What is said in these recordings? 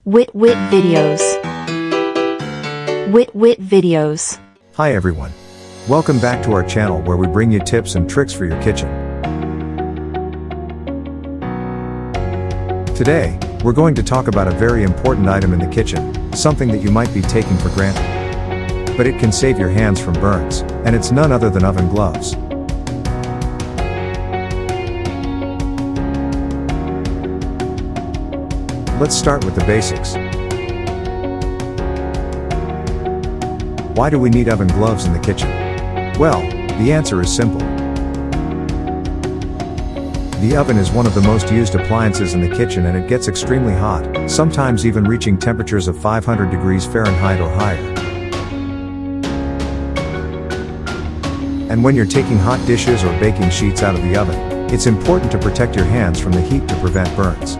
Wit videos. Wit videos. Hi everyone. Welcome back to our channel where we bring you tips and tricks for your kitchen. Today, we're going to talk about a very important item in the kitchen, something that you might be taking for granted. But it can save your hands from burns, and it's none other than oven gloves. Let's start with the basics. Why do we need oven gloves in the kitchen? Well, the answer is simple. The oven is one of the most used appliances in the kitchen and it gets extremely hot, sometimes even reaching temperatures of 500 degrees Fahrenheit or higher. And when you're taking hot dishes or baking sheets out of the oven, it's important to protect your hands from the heat to prevent burns.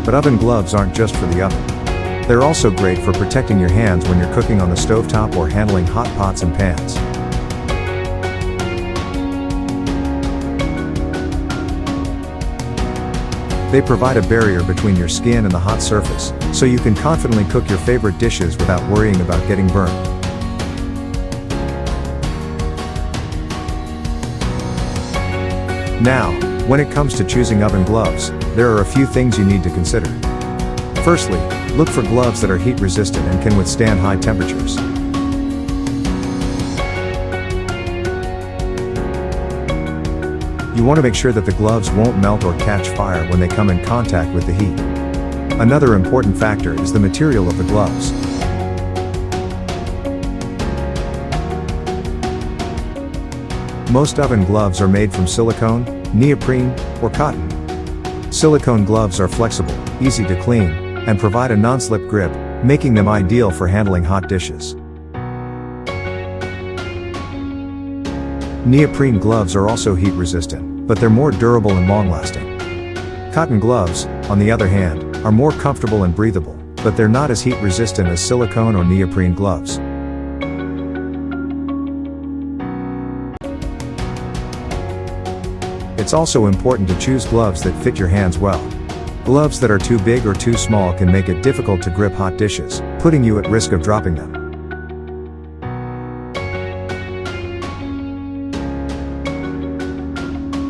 But oven gloves aren't just for the oven. They're also great for protecting your hands when you're cooking on the stovetop or handling hot pots and pans. They provide a barrier between your skin and the hot surface, so you can confidently cook your favorite dishes without worrying about getting burned. Now, when it comes to choosing oven gloves, there are a few things you need to consider. Firstly, look for gloves that are heat resistant and can withstand high temperatures. You want to make sure that the gloves won't melt or catch fire when they come in contact with the heat. Another important factor is the material of the gloves. Most oven gloves are made from silicone, neoprene, or cotton. Silicone gloves are flexible, easy to clean, and provide a non-slip grip, making them ideal for handling hot dishes. Neoprene gloves are also heat resistant, but they're more durable and long-lasting. Cotton gloves, on the other hand, are more comfortable and breathable, but they're not as heat resistant as silicone or neoprene gloves. It's also important to choose gloves that fit your hands well. Gloves that are too big or too small can make it difficult to grip hot dishes, putting you at risk of dropping them.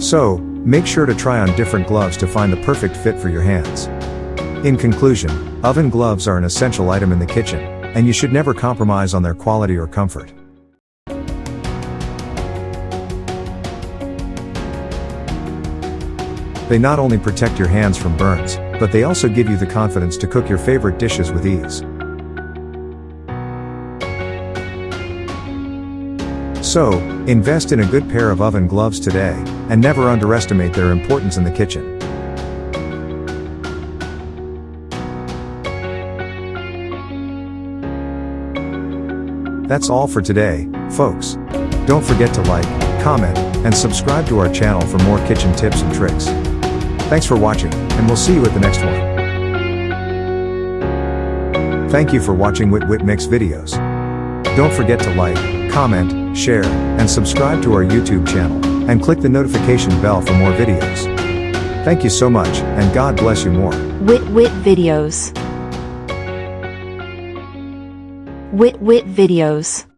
So, make sure to try on different gloves to find the perfect fit for your hands. In conclusion, oven gloves are an essential item in the kitchen, and you should never compromise on their quality or comfort. They not only protect your hands from burns, but they also give you the confidence to cook your favorite dishes with ease. So, invest in a good pair of oven gloves today, and never underestimate their importance in the kitchen. That's all for today, folks. Don't forget to like, comment, and subscribe to our channel for more kitchen tips and tricks. Thanks for watching, and we'll see you at the next one. Thank you for watching Wit Mix videos. Don't forget to like, comment, share, and subscribe to our YouTube channel, and click the notification bell for more videos. Thank you so much, and God bless you more. Wit videos. Wit videos.